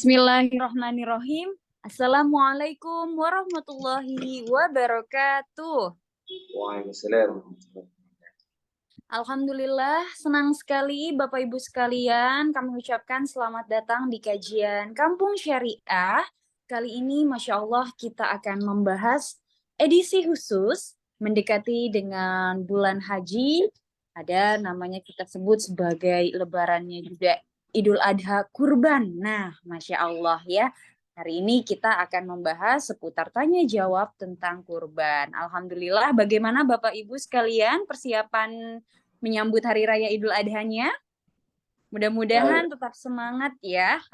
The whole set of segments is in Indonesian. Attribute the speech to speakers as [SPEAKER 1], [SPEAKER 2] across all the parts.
[SPEAKER 1] Bismillahirrahmanirrahim. Assalamualaikum warahmatullahi wabarakatuh.
[SPEAKER 2] Waalaikumsalam.
[SPEAKER 1] Alhamdulillah, senang sekali Bapak Ibu sekalian. Kami ucapkan selamat datang di kajian Kampung Syariah. Kali ini Masya Allah kita akan membahas edisi khusus mendekati dengan bulan haji. Ada namanya kita sebut sebagai lebarannya juga Idul Adha Kurban. Nah, Masya Allah ya. Hari ini kita akan membahas seputar tanya jawab tentang kurban. Alhamdulillah, bagaimana Bapak Ibu sekalian persiapan menyambut Hari Raya Idul Adha-nya? Mudah-mudahan tetap semangat ya.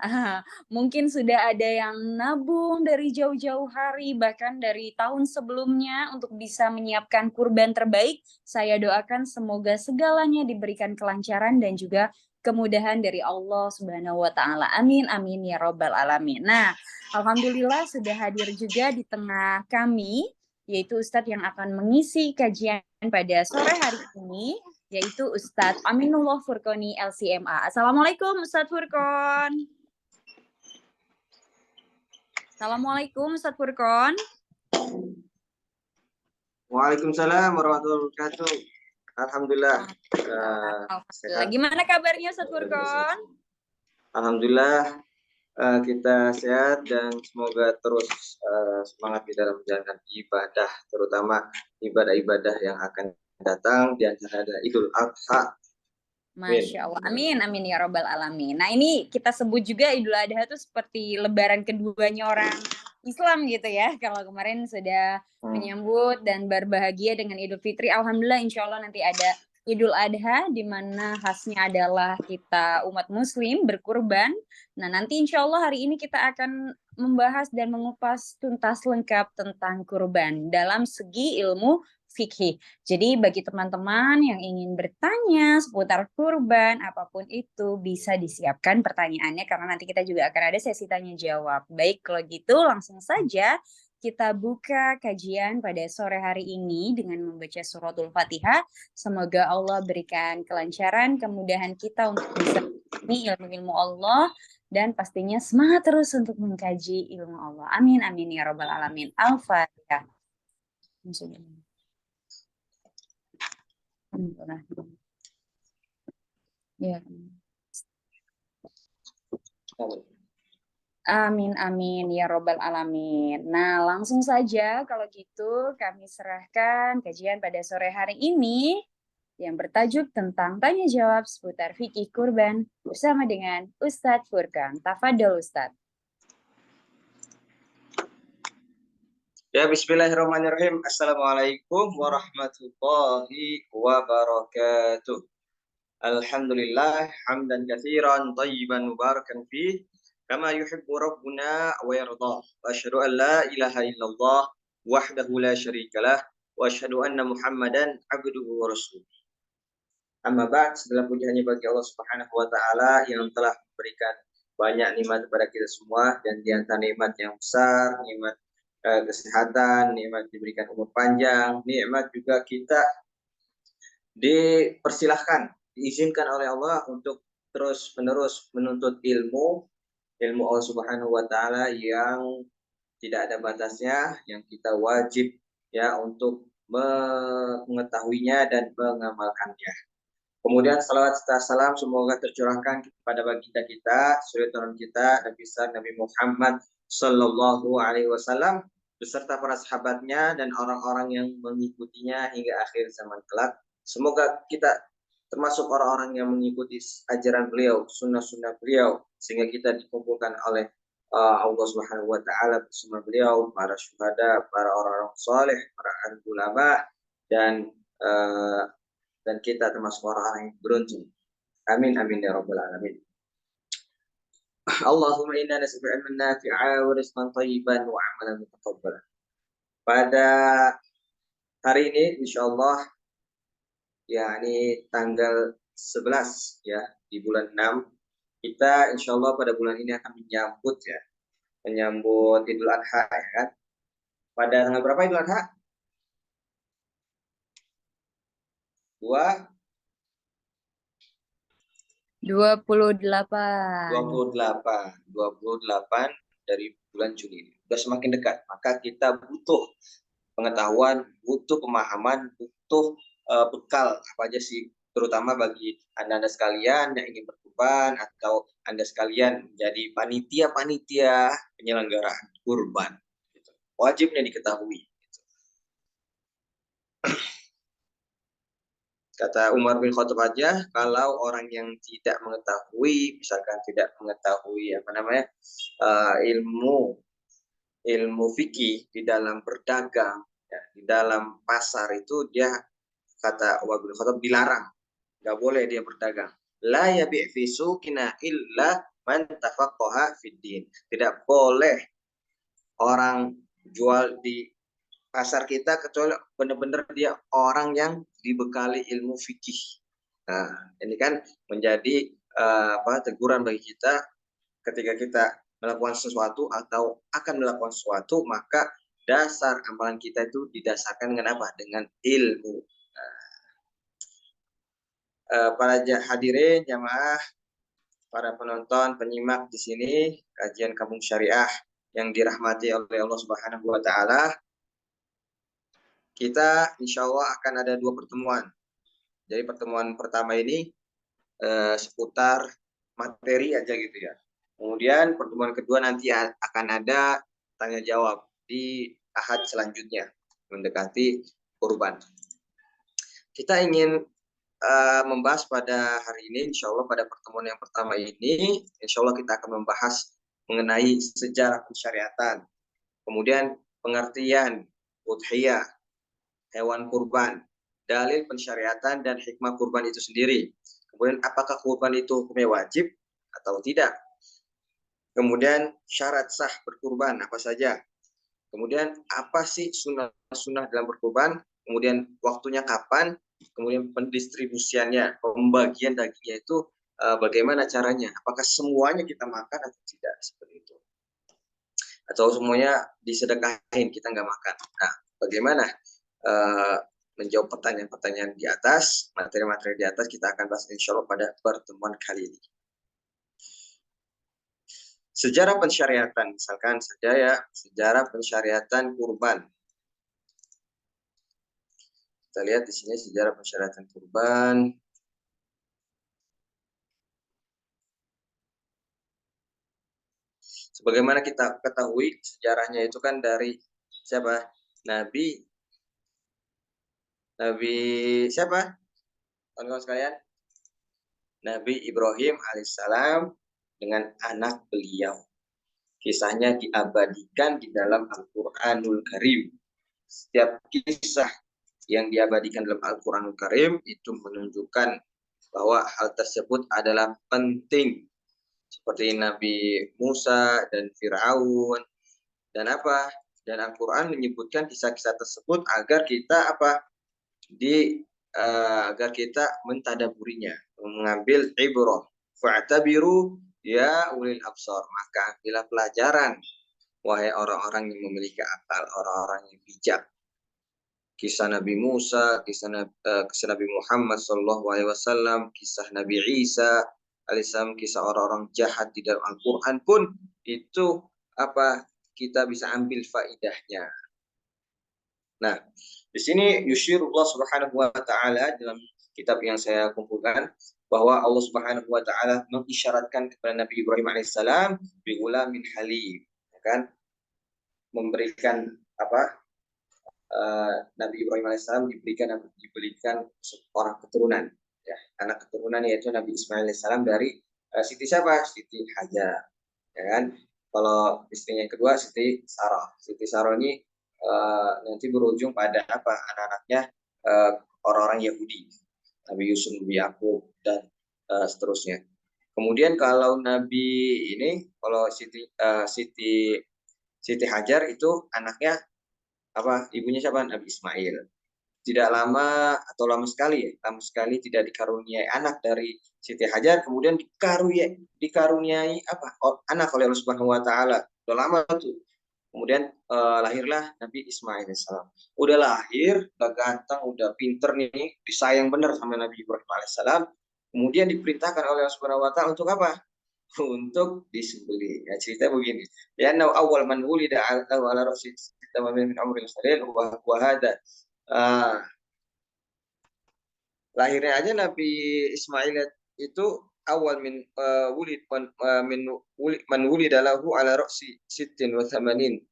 [SPEAKER 1] Mungkin sudah ada yang nabung dari jauh-jauh hari, bahkan dari tahun sebelumnya untuk bisa menyiapkan kurban terbaik. Saya doakan semoga segalanya diberikan kelancaran dan juga kemudahan dari Allah Subhanahu wa Ta'ala. Amin, amin ya Robbal 'Alamin. Nah, alhamdulillah sudah hadir juga di tengah kami, yaitu Ustadz yang akan mengisi kajian pada sore hari ini, yaitu Ustadz Aminullah Furqoni LCMA. Assalamualaikum Ustadz Furqon. Assalamualaikum Ustadz Furqon.
[SPEAKER 2] Waalaikumsalam warahmatullahi wabarakatuh. Alhamdulillah.
[SPEAKER 1] Alhamdulillah. Gimana kabarnya Ustadz Furqon?
[SPEAKER 2] Alhamdulillah kita sehat dan semoga terus semangat di dalam menjalankan ibadah, terutama ibadah-ibadah yang akan datang, di antara ada Idul Adha.
[SPEAKER 1] Masya Allah. Amin, amin ya Robbal 'Alamin. Nah, ini kita sebut juga Idul Adha itu seperti lebaran keduanya orang Islam gitu ya. Kalau kemarin sudah menyambut dan berbahagia dengan Idul Fitri, alhamdulillah insya Allah nanti ada Idul Adha di mana khasnya adalah kita umat muslim berkurban. Nah, nanti insya Allah hari ini kita akan membahas dan mengupas tuntas lengkap tentang kurban dalam segi ilmu fikih. Jadi bagi teman-teman yang ingin bertanya seputar kurban, apapun itu bisa disiapkan pertanyaannya karena nanti kita juga akan ada sesi tanya jawab. Baik, kalau gitu langsung saja kita buka kajian pada sore hari ini dengan membaca suratul Fatihah. Semoga Allah berikan kelancaran, kemudahan kita untuk bisa ini ilmu-ilmu Allah dan pastinya semangat terus untuk mengkaji ilmu Allah. Amin, amin ya Rabbal 'Alamin. Al-Fatihah. Ya. Amin, amin ya Robbal 'Alamin. Nah, langsung saja kalau gitu kami serahkan kajian pada sore hari ini yang bertajuk tentang tanya jawab seputar fikih kurban bersama dengan Ustadz Furqon. Tafadhol Ustadz.
[SPEAKER 2] Ya, bismillahirrahmanirrahim. Assalamualaikum warahmatullahi wabarakatuh. Alhamdulillah, hamdan katsiran tayyiban mubarakan fih, kama yuhibbu rabbuna wa yardah. Wa asyhadu an la ilaha illallah wahdahu la syarikalah wa asyhadu anna Muhammadan abduhu wa rasuluh. Amma ba'd, segala puji hanya bagi Allah Subhanahu wa taala yang telah memberikan banyak nikmat kepada kita semua, dan di antara nikmat yang besar, nikmat kesehatan, nikmat diberikan umur panjang, nikmat juga kita dipersilahkan, diizinkan oleh Allah untuk terus-menerus menuntut ilmu Allah Subhanahu wa taala yang tidak ada batasnya, yang kita wajib ya untuk mengetahuinya dan mengamalkannya. Kemudian salawat serta salam semoga tercurahkan kepada baginda kita, suri turun kita, Nabi besar Nabi Muhammad Sallallahu Alaihi Wasallam beserta para sahabatnya dan orang-orang yang mengikutinya hingga akhir zaman kelak. Semoga kita termasuk orang-orang yang mengikuti ajaran beliau, sunnah-sunnah beliau, sehingga kita dikumpulkan oleh Allah Subhanahu Wa Taala bersama beliau, para syuhada, para orang-orang soleh, para ulama, dan kita termasuk orang-orang yang beruntung. Amin, amin ya Rabbal 'Alamin. Allahumma inna nas'aluka ilman nafi'a wa rizqan thayyiban wa 'amalan mutaqabbalan. Pada hari ini insyaallah yakni tanggal 11 ya di bulan 6, kita insyaallah pada bulan ini akan menyambut Idul Adha ya kan. Pada tanggal berapa Idul Adha?
[SPEAKER 1] 2 28.
[SPEAKER 2] 28 dari bulan Juni. Sudah semakin dekat, maka kita butuh pengetahuan, butuh pemahaman, butuh bekal apa aja sih, terutama bagi Anda sekalian yang ingin berkurban atau Anda sekalian menjadi panitia-panitia penyelenggaraan kurban. Gitu. Wajibnya diketahui. Kata Umar bin Khattab aja, kalau orang yang tidak mengetahui, misalkan tidak mengetahui ilmu fikih di dalam berdagang, ya, di dalam pasar itu dia, kata Umar bin Khattab, dilarang, nggak boleh dia berdagang. La yabi' fi suqina illa man tafaqqaha fid din. Tidak boleh orang jual di pasar kita kecuali benar-benar dia orang yang dibekali ilmu fikih. Nah, ini kan menjadi teguran bagi kita ketika kita melakukan sesuatu atau akan melakukan sesuatu, maka dasar amalan kita itu didasarkan dengan apa? Dengan ilmu. Para hadirin jamaah, para penonton, penyimak di sini kajian Kampung Syariah yang dirahmati oleh Allah Subhanahu wa taala. Kita insya Allah akan ada 2 pertemuan. Jadi pertemuan pertama ini seputar materi aja gitu ya. Kemudian pertemuan kedua nanti akan ada tanya jawab di Ahad selanjutnya mendekati kurban. Kita ingin membahas pada hari ini, insya Allah pada pertemuan yang pertama ini, insya Allah kita akan membahas mengenai sejarah pensyariatan, kemudian pengertian udhiyah, hewan kurban, dalil pensyariatan dan hikmah kurban itu sendiri. Kemudian apakah kurban itu hukumnya wajib atau tidak? Kemudian syarat sah berkurban apa saja? Kemudian apa sih sunnah-sunnah dalam berkurban? Kemudian waktunya kapan? Kemudian pendistribusiannya, pembagian dagingnya itu bagaimana caranya? Apakah semuanya kita makan atau tidak? Seperti itu. Atau semuanya disedekahin, kita nggak makan. Nah, bagaimana menjawab pertanyaan-pertanyaan di atas, materi-materi di atas kita akan bahas insya Allah pada pertemuan kali ini. Sejarah pensyariatan, misalkan saja ya, sejarah pensyariatan kurban. Kita lihat di sini sejarah pensyariatan kurban. Sebagaimana kita ketahui, sejarahnya itu kan dari siapa? Nabi siapa? Kawan-kawan sekalian? Nabi Ibrahim alaihissalam dengan anak beliau. Kisahnya diabadikan di dalam Al-Quranul Karim. Setiap kisah yang diabadikan dalam Al-Quranul Karim itu menunjukkan bahwa hal tersebut adalah penting. Seperti Nabi Musa dan Fir'aun dan apa? Dan Al-Quran menyebutkan kisah-kisah tersebut agar kita agar kita mentadaburinya, mengambil ibrah. Fa'tabiru ya ulil absar, maka ambillah pelajaran wahai orang-orang yang memiliki akal, orang-orang yang bijak. Kisah Nabi Musa, kisah Nabi Muhammad SAW, kisah Nabi Isa alaihissalam, kisah orang-orang jahat di dalam Al-Quran pun itu kita bisa ambil faidahnya. Nah, di sini yusyirullah subhanahu wa ta'ala dalam kitab yang saya kumpulkan bahwa Allah subhanahu wa ta'ala mengisyaratkan kepada Nabi Ibrahim alaihissalam bi'ulamin halim, ya kan? Memberikan Nabi Ibrahim alaihissalam diberikan seorang keturunan, ya, anak keturunan yaitu Nabi Ismail alaihissalam dari Siti siapa? Siti Hajar, ya kan? Kalau istrinya yang kedua Siti Sarah. Siti Sarah ini nanti berujung pada anak-anaknya orang-orang Yahudi, Nabi Yusuf, Nabi Yakub dan seterusnya. Kemudian kalau Siti Hajar itu anaknya ibunya siapa? Nabi Ismail. Tidak lama atau lama sekali tidak dikaruniai anak dari Siti Hajar, kemudian dikaruniai anak oleh Allah Subhanahu wa taala. Sudah lama tuh. Kemudian lahirlah Nabi Ismail alaihissalam. Udah lahir, udah ganteng, udah pinter nih, disayang bener sama Nabi Ibrahim alaihissalam. Kemudian diperintahkan oleh Allah Subhanahu wa taala untuk apa? Untuk disembelih. Ya, cerita begini. Ya, awal man wulida ala ra'si tamamin min umri salil wa hada. Lahirnya aja Nabi Ismail itu awal min wulid min wulid man wulida lahu ala ra'si sittin wa thamanin.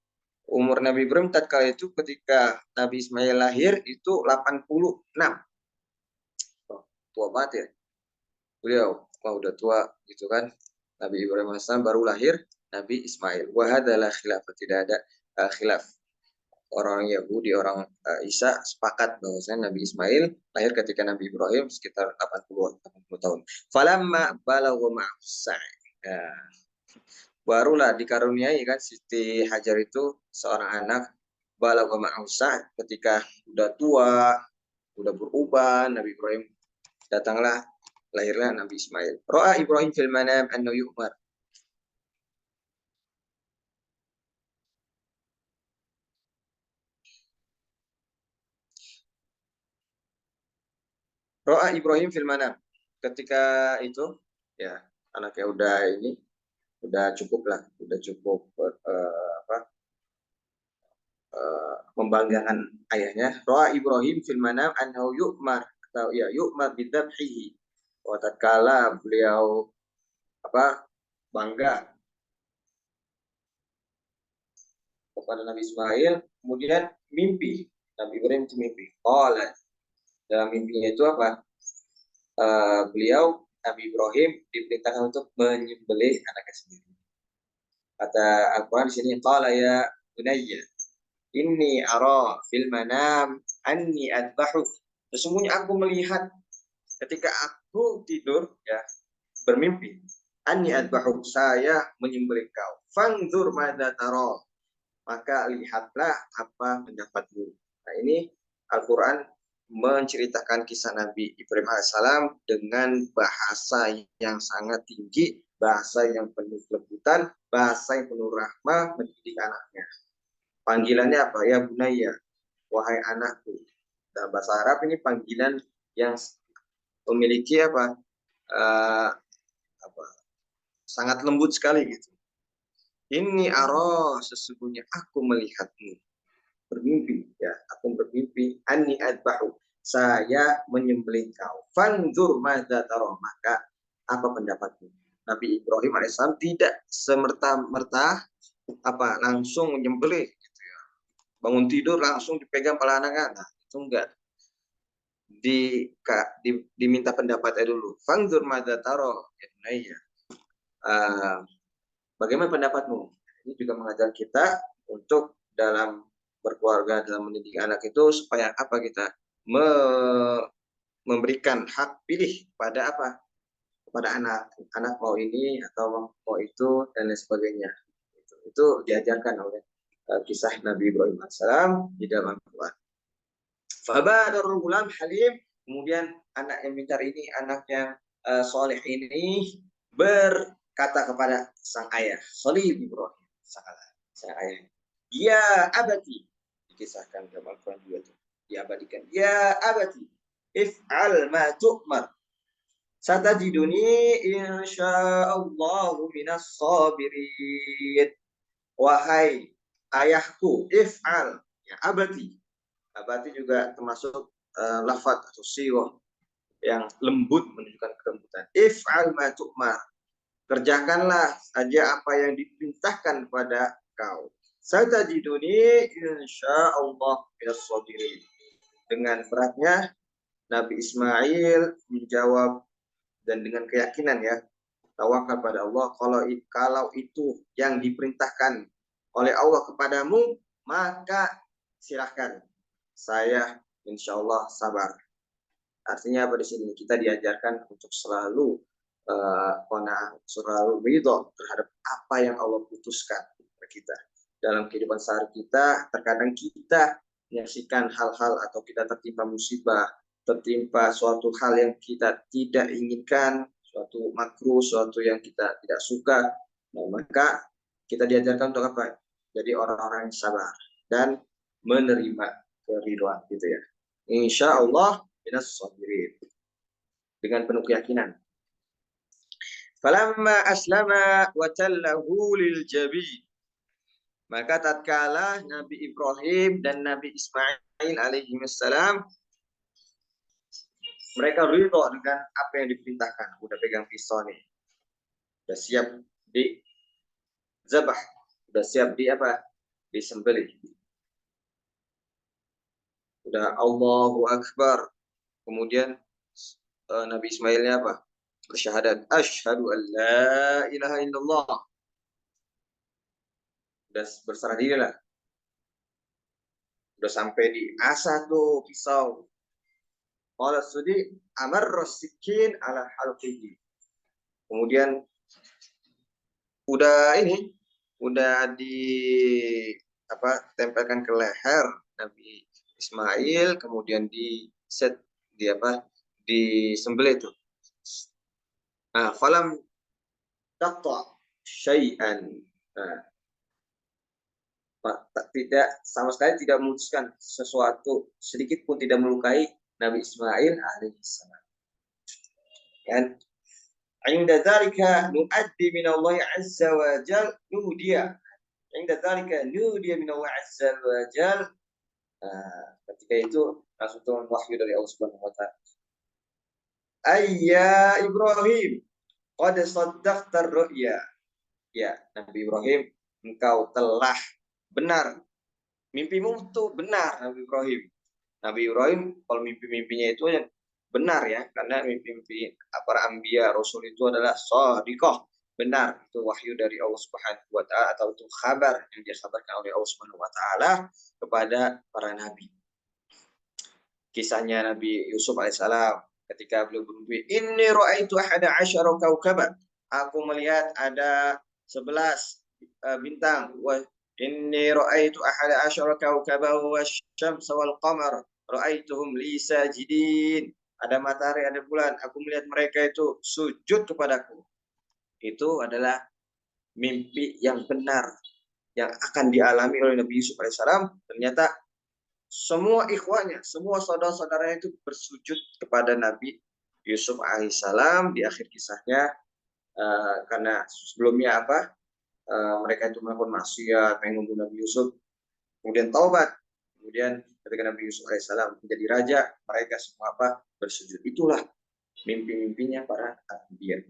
[SPEAKER 2] Umur Nabi Ibrahim tatkala itu ketika Nabi Ismail lahir itu 86. Oh, tua banget ya. Beliau udah tua gitu kan. Nabi Ibrahim AS baru lahir Nabi Ismail. Wahadalah khilaf, tidak ada khilaf. Orang Yahudi, orang Isa sepakat bahwasanya Nabi Ismail lahir ketika Nabi Ibrahim sekitar 80 tahun. Falamma balagha ma'as ya, barulah dikaruniai kan Siti Hajar itu seorang anak balagha ma'as ketika udah tua, udah berubah Nabi Ibrahim, datanglah lahirlah Nabi Ismail. Ra'a Ibrahim fil manam annahu yu'mar. Ra'a Ibrahim fil manam. Ketika itu ya anaknya udah cukup lah, udah cukup membanggakan ayahnya. Ra'a Ibrahim fil manam annahu yu'mar, atau ya yu'mar bidzabhihi. Tatkala beliau bangga kepada Nabi Ismail, kemudian mimpi Nabi Ibrahim itu mimpi. Dalam mimpinya itu apa? Beliau Nabi Ibrahim diperintahkan untuk menyembelih anaknya sendiri. Kata Al-Quran di sini, qala ya bunayya inni ara fil manam anni adbahuk. Sesungguhnya aku melihat ketika aku tidur ya, bermimpi, anni adbahuk, saya menyembelih kau. Fangzur madza tara, maka lihatlah apa pendapatmu. Nah, ini Al-Quran menceritakan kisah Nabi Ibrahim alaihissalam dengan bahasa yang sangat tinggi, bahasa yang penuh kelembutan, bahasa yang penuh rahmah mendidik anaknya. Panggilannya apa? Ya bunaya, wahai anakku. Dalam bahasa Arab ini panggilan yang memiliki sangat lembut sekali gitu. Ini aro, sesungguhnya aku melihatmu. Bermimpi ya, aku bermimpi anni adbahu, saya menyembelih kau. Fanzur madza tara, maka apa pendapatmu? Nabi Ibrahim alaihissalam tidak semerta-merta langsung menyembelih gitu ya. Bangun tidur langsung dipegang kepala anak-anak. Nah, itu enggak. Diminta pendapatnya dulu. Fanzur madza tara ya. Bagaimana pendapatmu? Ini juga mengajar kita untuk dalam berkeluarga, dalam mendidik anak itu supaya kita memberikan hak pilih pada kepada anak mau ini atau mau itu dan lain sebagainya. Itu diajarkan oleh kisah Nabi Ibrahim AS di dalam Al-Quran. Fabadarul gulam halim, kemudian anak yang pintar ini, anak yang soleh ini berkata kepada sang ayah, Solih Ibrahim, sang ayah, ya abati, dikisahkan dalam Al-Quran juga itu, diabadikan, ya abati, if'al ma tu'mar, satajiduni insya'allahu minas sabirin. Wahai ayahku, if'al, ya abati. Abati juga termasuk lafaz atau siwah yang lembut, menunjukkan kelembutan. If'al ma tu'mar, kerjakanlah saja apa yang diperintahkan kepada kau. Satajiduni insyaallah minas sabirin. Dengan beratnya Nabi Ismail menjawab dan dengan keyakinan ya, tawakal pada Allah, kalau itu yang diperintahkan oleh Allah kepadamu, maka silahkan, saya insya Allah sabar. Artinya apa di sini? Kita diajarkan untuk selalu selalu ridho terhadap apa yang Allah putuskan kepada kita. Dalam kehidupan sehari kita, terkadang kita menyaksikan hal-hal atau kita tertimpa musibah, tertimpa suatu hal yang kita tidak inginkan, suatu makruh, suatu yang kita tidak suka. Nah, maka kita diajarkan untuk apa? Jadi orang-orang yang sabar dan menerima keridhaan gitu ya. Insya Allah minas sabirin. dengan penuh keyakinan. Falamma aslama wa tallahu lil jabin. Maka tatkala Nabi Ibrahim dan Nabi Ismail alaihi wassalam mereka ridho dengan apa yang diperintahkan, udah pegang pisau nih, udah siap di zabah, udah siap di apa? Disembelih. Udah Allahu Akbar. Kemudian Nabi Ismailnya apa? Bersyahadat, asyhadu an la ilaha illallah. Udah berserah diri lah. Udah sampai di asa tuh pisau. Qala sudi amar rasikin ala halqihi. Kemudian udah di apa? Tempelkan ke leher Nabi Ismail, kemudian di set di apa? Disembelih itu. Nah, falam taqta syai'an. Nah, tidak sama sekali tidak memutuskan sesuatu, sedikit pun tidak melukai Nabi Ismail alaihissalam. Kan? Inda dzalika nuaddi min Allah azza wa jal nudiya. Inda dzalika nudiya min Allah azza wa jal. Ketika itu langsung turun wahyu dari Allah Subhanahu wa taala. Ayya Ibrahim, qad saddaqta ar-ru'ya. Ya, Nabi Ibrahim, engkau telah benar. Mimpimu itu benar, Nabi Ibrahim. Nabi Ibrahim kalau mimpi-mimpinya itu benar ya, karena mimpi-mimpi para anbiya rasul itu adalah shadiqah, benar. Itu wahyu dari Allah Subhanahu wa taala atau itu kabar yang dikabarkan oleh Allah Subhanahu wa taala kepada para nabi. Kisahnya Nabi Yusuf alaihissalam ketika beliau bermimpi, inni ra'aitu ahada asyara kaukaba. Aku melihat ada 11 bintang. Wa inni ra'aitu ahada asyara kaukaba wasyamsa wal qamar ra'aituhum li sajidin. Ada matahari, ada bulan. Aku melihat mereka itu sujud kepadaku. Itu adalah mimpi yang benar yang akan dialami oleh Nabi Yusuf alaihissalam. Ternyata semua ikhwanya, semua saudara-saudaranya itu bersujud kepada Nabi Yusuf alaihissalam di akhir kisahnya, karena sebelumnya apa? Mereka itu melakukan maksiat, pengen membunuh Nabi Yusuf, kemudian taubat, kemudian ketika Nabi Yusuf alaihissalam menjadi raja, mereka semua apa? Bersujud. Itulah mimpi-mimpinya para anbiya.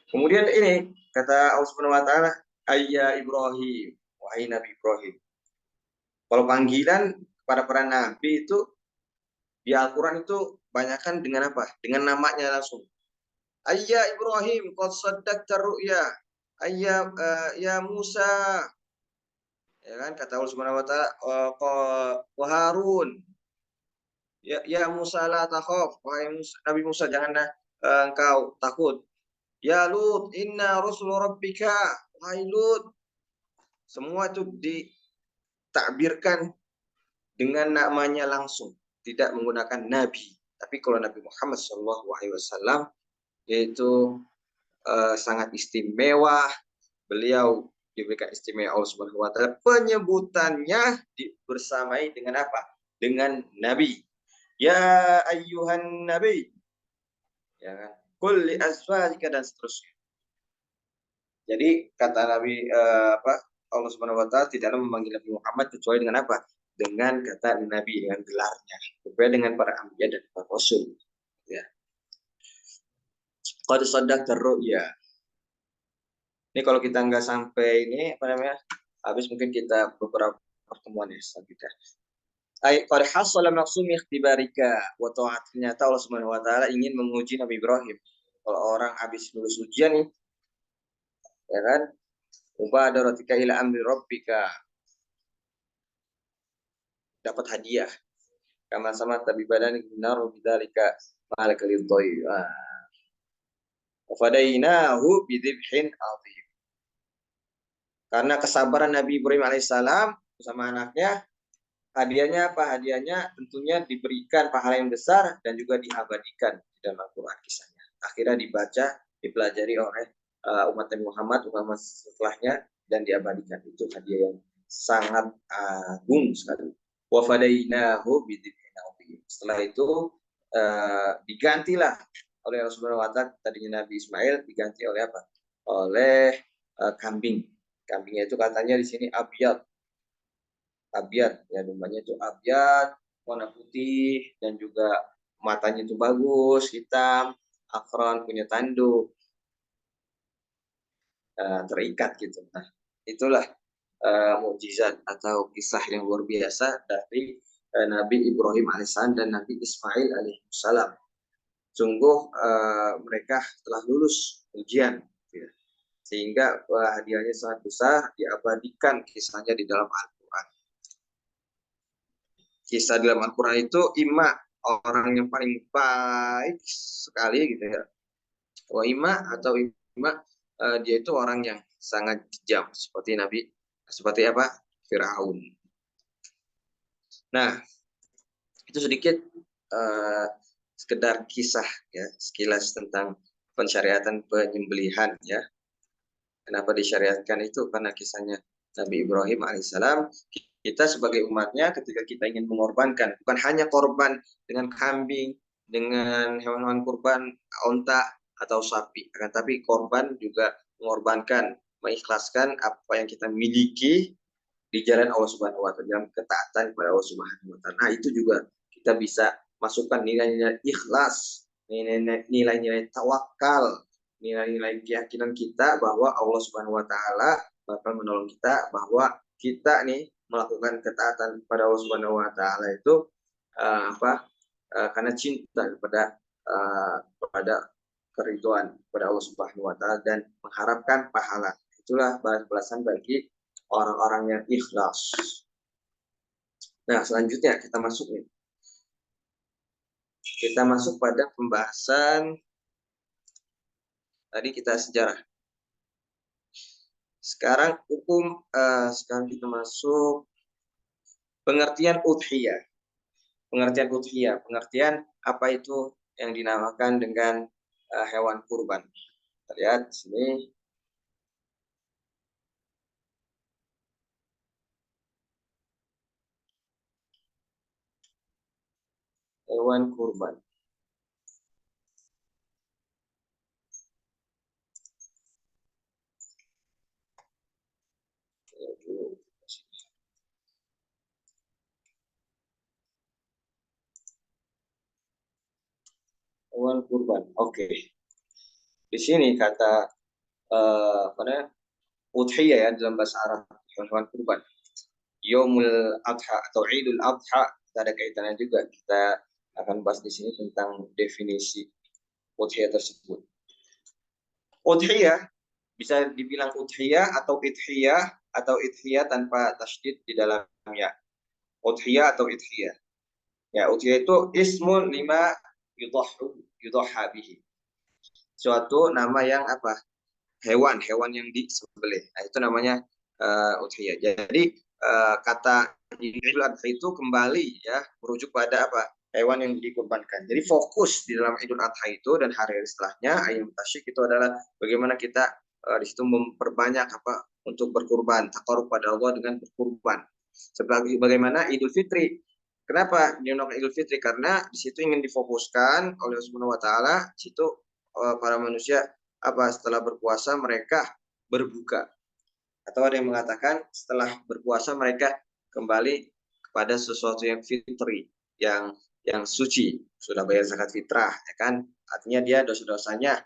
[SPEAKER 2] Kemudian ini kata Allah Subhanahu wa taala, ayya Ibrahim, wahai Nabi Ibrahim. Kalau panggilan kepada para nabi itu di Al-Qur'an itu banyakkan dengan apa? Dengan namanya langsung. Ayya Ibrahim, qad saddaqta ru'ya. Ayya ya Musa. Ya kan kata Allah Subhanahu wa taala, wa Harun. Ya Musa la takhaf. Wahai Nabi Musa janganlah engkau takut. Ya Lut, inna rusul rabbika. Wahai Lut. Semua itu ditakbirkan dengan namanya langsung, tidak menggunakan nabi. Tapi kalau Nabi Muhammad SAW yaitu sangat istimewa, beliau diberikan istimewa Allah Subhanahu wa taala, penyebutannya bersamai dengan apa? Dengan nabi. Ya ayyuhan nabi. Ya kan? Qul li azwajika dan seterusnya. Jadi kata Nabi Allah Subhanahu wa taala tidaklah memanggil Nabi Muhammad kecuali dengan apa? Dengan kata Nabi, dengan gelarnya. Berbeda dengan para anbiya dan para rasul. Ya. Qad saddaqta ru'ya. Ini kalau kita nggak sampai ini apa namanya? Habis mungkin kita beberapa pertemuan ya selanjutnya. Ai qad hasala maqsum ikhtibarika wa ta'at. Ternyata Allah Subhanahu wa taala ingin menguji Nabi Ibrahim. Kalau orang habis lulus ujian nih, ya kan? Mubadaratika ila amri rabbika. Dapat hadiah. Kama sama tabi badani naru bidzalika malaka lidhai. Fadainahu bidzibhin azim. Karena kesabaran Nabi Ibrahim alaihissalam bersama anaknya, hadiahnya apa? Hadiahnya tentunya diberikan pahala yang besar dan juga diabadikan di dalam Al-Quran kisahnya. Akhirnya dibaca, dipelajari oleh umat Nabi Muhammad, umat setelahnya, dan diabadikan. Itu hadiah yang sangat agung sekali. Wa fadainahu bidzibhin azim. Ibrahim. Setelah itu digantilah oleh Allah Subhanahu wa taala, tadinya Nabi Ismail diganti oleh apa? Oleh kambing. Kambingnya itu katanya di sini abyad. Abyad, ya dombanya itu abyad, warna putih dan juga matanya itu bagus, hitam, afron, punya tanduk, terikat gitu. Nah, itulah mukjizat atau kisah yang luar biasa dari Nabi Ibrahim alaihissalam dan Nabi Ismail alaihissalam. Sungguh mereka telah lulus ujian, ya. Sehingga hadiahnya sangat besar, diabadikan kisahnya di dalam Al-Quran. Kisah dalam Al-Quran itu Ima, orang yang paling baik sekali gitu ya. Wa Ima atau Ima, dia itu orang yang sangat kejam seperti apa? Firaun. Nah, itu sedikit sekedar kisah ya, sekilas tentang pensyariatan penyembelihan ya. Kenapa disyariatkan itu? Karena kisahnya Nabi Ibrahim alaihissalam. Kita sebagai umatnya ketika kita ingin mengorbankan, bukan hanya korban dengan kambing, dengan hewan-hewan kurban, onta atau sapi, tapi korban juga mengorbankan, mengikhlaskan apa yang kita miliki di jalan Allah Subhanahu wa taala, dalam ketaatan kepada Allah Subhanahu wa taala. Nah, itu juga kita bisa masukkan nilai-nilai ikhlas, nilai-nilai tawakal, nilai-nilai keyakinan kita bahwa Allah Subhanahu wa taala bakal menolong kita, bahwa kita nih melakukan ketaatan kepada Allah Subhanahu wa taala itu karena cinta kepada keriduan kepada Allah Subhanahu wa taala dan mengharapkan pahala. Itulah balas-balasan bagi orang-orang yang ikhlas. Nah, selanjutnya kita masuk nih. Kita masuk pada pembahasan tadi kita sejarah. Sekarang hukum, sekarang kita masuk pengertian udhiyah. Pengertian apa itu yang dinamakan dengan hewan kurban. Kita lihat di sini. Hewan kurban. Hewan kurban. Oke. Di sini kata udhiyah ya dalam bahasa Arab, hewan kurban. Yaumul Adha atau Idul Adha, ada kaitannya juga. Kita akan bahas di sini tentang definisi udhiyah tersebut. Udhiyah bisa dibilang udhiyah atau idhiyah tanpa tasydid di dalamnya. Udhiyah atau idhiyah. Ya, udhiyah itu ismun lima yudhha bihi. Suatu nama yang apa? Hewan yang disembelih. Nah, itu namanya udhiyah. Jadi kata Idul Adha itu kembali ya merujuk pada apa? Hewan yang dikurbankan. Jadi fokus di dalam Idul Adha itu dan hari-hari setelahnya ayam tasyrik itu adalah bagaimana kita di situ memperbanyak apa untuk berkurban, taqarrub pada Allah dengan berkurban. Sebagai bagaimana Idul Fitri. Kenapa dinamakan Idul Fitri? Karena di situ ingin difokuskan oleh Allah Subhanahu wa taala, di situ para manusia setelah berpuasa mereka berbuka. Atau ada yang mengatakan setelah berpuasa mereka kembali kepada sesuatu yang fitri, yang suci, sudah bayar zakat fitrah, ya kan? Artinya dia dosa-dosanya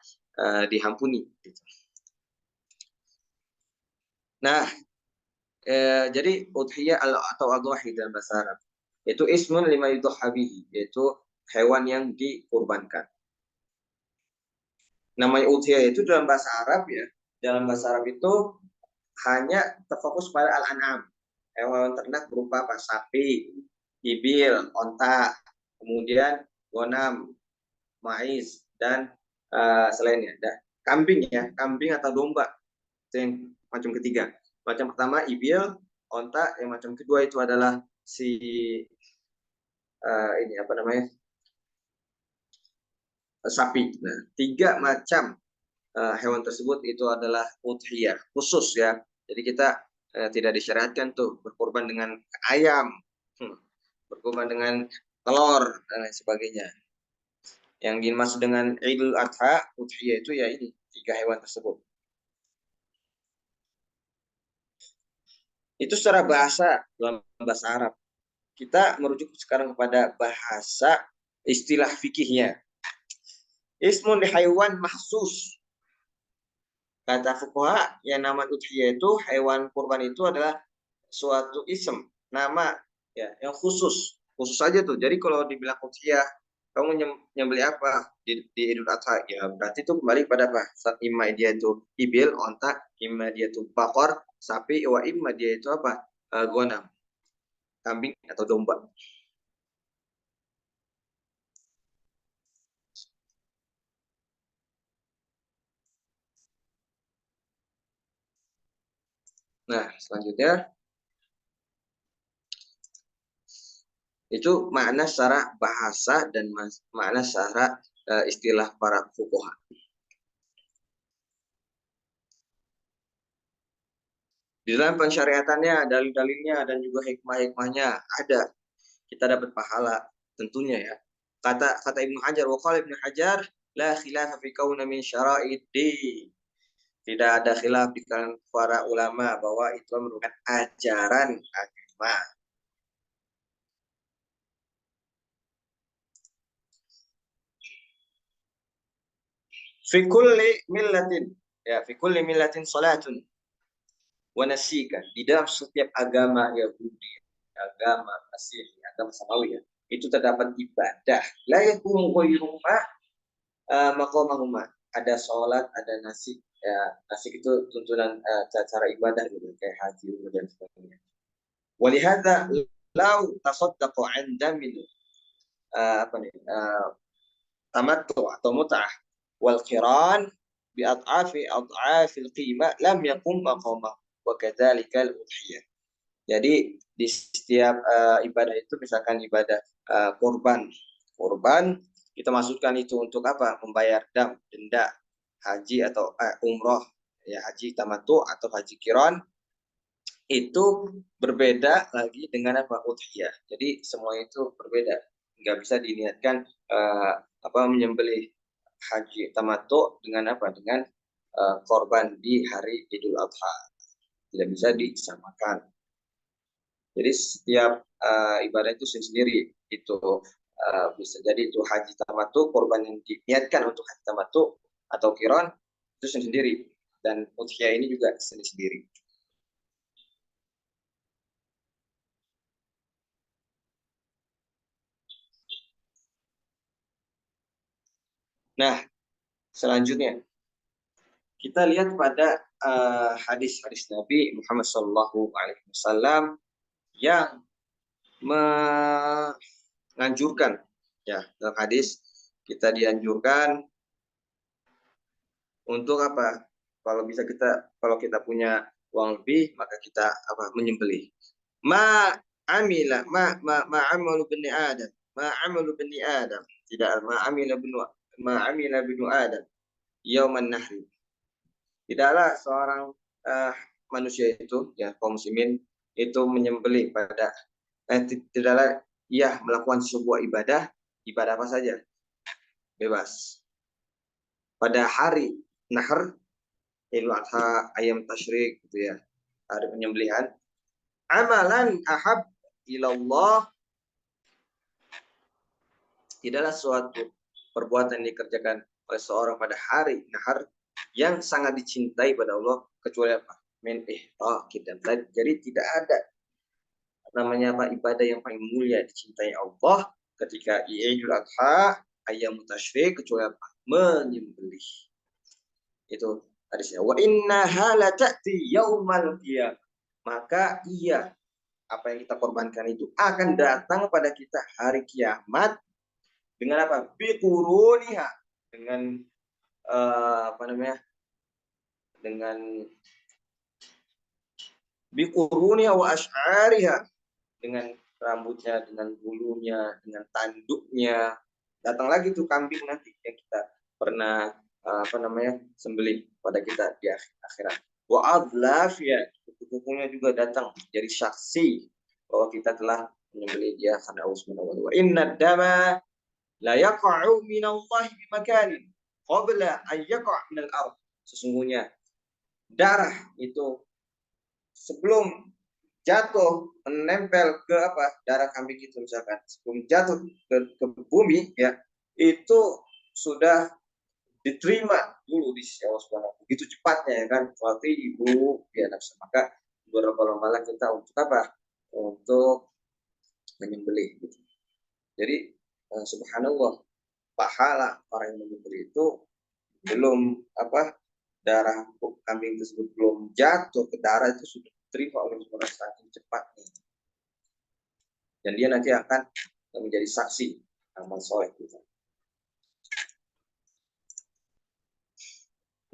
[SPEAKER 2] diampuni. Gitu. Nah, jadi udhiyah atau adhahi dalam bahasa Arab itu ismun lima yudhha bihi, yaitu hewan yang dikurbankan. Namanya udhiyah itu dalam bahasa Arab ya. Dalam bahasa Arab itu hanya terfokus pada al-an'am. Hewan ternak berupa apa? Sapi, ibil, onta, kemudian gonam, mais, dan selainnya. Kambing ya, kambing atau domba. Itu yang macam ketiga. Macam pertama ibil, onta. Yang macam kedua itu adalah sapi. Nah, tiga macam hewan tersebut itu adalah udhiyah khusus ya. Jadi kita tidak disyariatkan tuh berkorban dengan ayam, berkorban dengan telur dan lain sebagainya. Yang dimaksud dengan Idul Adha, udhiyah itu ya ini 3 hewan tersebut. Itu secara bahasa dalam bahasa Arab. Kita merujuk sekarang kepada bahasa istilah fikihnya. Ismun li haywan mahsus. Kata fuqaha yang nama udhiyah itu hewan kurban itu adalah suatu ism, nama ya yang khusus. Khusus aja tuh. Jadi kalau dibilang udhiyah, kamu nyembeli apa di Idul Adha? Ya berarti itu kembali pada apa? Imma dia itu ibil, onta, imma dia itu bakor, sapi, wa imma dia itu apa? Gonam, kambing atau domba. Nah, selanjutnya itu makna secara bahasa dan makna secara istilah para fuqaha. Di dalam pensyariatannya, dalil-dalilnya dan juga hikmah-hikmahnya ada. Kita dapat pahala tentunya ya. Kata Ibnu Hajar, wa qala Ibnu Hajar, la khilafa fi kauna min syara'id. Tidak ada khilaf di kalangan para ulama bahwa itu merupakan ajaran agama. Fi kulli millatin, ya, fi kulli millatin salatun wa nasika. Di dalam setiap agama Yahudi, agama Masih, agama Samawi ya, itu terdapat ibadah. La yakumu ghairuha maqamahuma. Ada sholat, ada nasik. Ya, nasik itu tuntunan cara ibadah gitu, kayak haji dan sebagainya. Walihada lau tasaddaqu an damin apa nih? Tamattu atau mut'ah wal qiran bi ad'afil qimah lam yakum maqamah wa kadzalika al udhiyah. Jadi di setiap ibadah itu misalkan ibadah kurban kita masukkan itu untuk apa? Membayar denda haji atau umroh ya, haji tamattu atau haji qiran itu berbeda lagi dengan apa? Udhiyah. Jadi semua itu berbeda. Nggak bisa diniatkan menyembelih haji tamattu dengan apa? Dengan korban di hari Idul Adha. Tidak bisa disamakan. Jadi setiap ibadah itu sendiri itu bisa jadi itu haji tamattu, korban yang diniatkan untuk haji tamattu atau qiran itu sendiri, dan udhiyah ini juga sendiri. Nah, selanjutnya kita lihat pada hadis-hadis Nabi Muhammad SAW yang menganjurkan ya, dalam hadis kita dianjurkan untuk apa? Kalau kita punya uang lebih maka kita menyembelih. Ma amila ma amalu bani Adam. Ma amalu bani Adam. Tidak ma amila bani Adam yauman nahri. Tidaklah seorang manusia itu ya kaum muslimin itu menyembelih pada tidaklah ia melakukan sebuah ibadah apa saja bebas pada hari Nahr, Idul Adha, ayam tasyrik gitu ya, hari penyembelihan, amalan ahab ilallah, tidaklah suatu perbuatan yang dikerjakan oleh seorang pada hari Nahr yang sangat dicintai pada Allah kecuali apa? Min kita. Jadi tidak ada namanya ibadah yang paling mulia dicintai Allah ketika Idul Adha, ayam tasyrik kecuali apa? Menyembelih. Itu hadisnya. Wa innaha la ta'ti yaumal qiyamah. Maka apa yang kita korbankan itu akan datang pada kita hari kiamat dengan apa? Biquruniha, dengan dengan biquruniha wa asy'ariha, dengan rambutnya, dengan bulunya, dengan tanduknya. Datang lagi tuh kambing nanti yang kita pernah sembelih pada kita di akhirat. Wa adlaf, ya, kuku-kukunya juga datang jadi saksi bahwa kita telah menyembelih dia karena Allah Subhanahu wa taala. Inna dama la yaqa'u min Allah bi makanin qabla an yaqa' min al-ard. Sesungguhnya darah itu sebelum jatuh menempel ke darah kambing itu misalkan sebelum jatuh ke bumi ya itu sudah diterima dulu di sisi Allah Subhanahu begitu cepatnya ya kan waktu ibu ya nafsu maka beberapa malam kita untuk untuk menyembelih gitu. Jadi subhanallah pahala orang yang menyembelih itu belum darah kambing tersebut belum jatuh ke darah itu sudah diterima oleh Allah saking cepatnya dan dia nanti akan menjadi saksi amal soleh kita.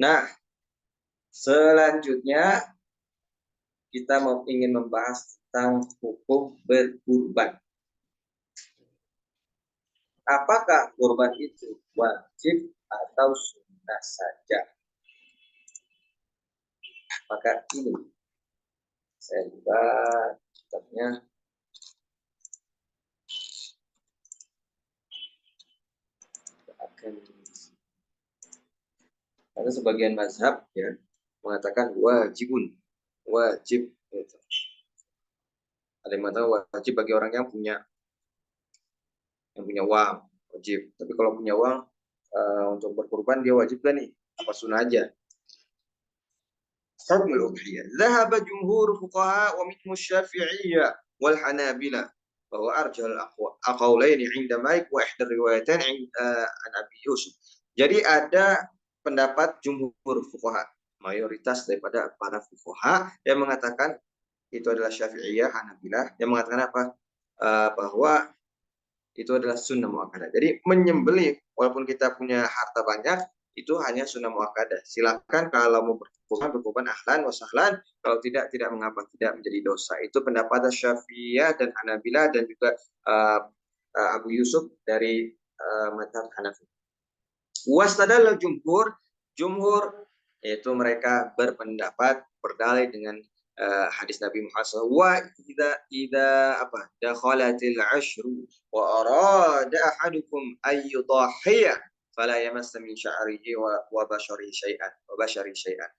[SPEAKER 2] Nah, selanjutnya kita ingin membahas tentang hukum berkurban. Apakah kurban itu wajib atau sunnah saja? Maka ini saya buka kitabnya. Ada sebagian mazhab ya mengatakan wajib. Gitu. Ada yang mengatakan wajib bagi orang yang punya uang wajib. Tapi kalau punya uang untuk berkurban dia wajib kan nih? Apa sunnah aja? حكم الأضحية ذهب جمهور فقهاء ومنهم الشافعية والحنابلة وهو أرجح القولين عند مالك وإحدى الروايتين عن أبي يوسف. Jadi ada pendapat jumhur fuqaha, mayoritas daripada para fuqaha yang mengatakan itu adalah Syafi'iyah, Hanabilah yang mengatakan bahwa itu adalah sunnah muakkadah. Jadi menyembelih walaupun kita punya harta banyak itu hanya sunnah muakkadah. Silakan kalau mau berkurban ahlan wa sahlan, kalau tidak mengapa, tidak menjadi dosa. Itu pendapat Syafi'iyah dan Hanabilah dan juga Abu Yusuf dari mazhab Hanafi. Wastadallal jumhur yaitu mereka berpendapat berdalil dengan hadis Nabi Muhammad SAW idza dakhalatil ashru wa arada ahadukum ay yudahhiya fala yamassa min sya'rihi wa bashari syai'an.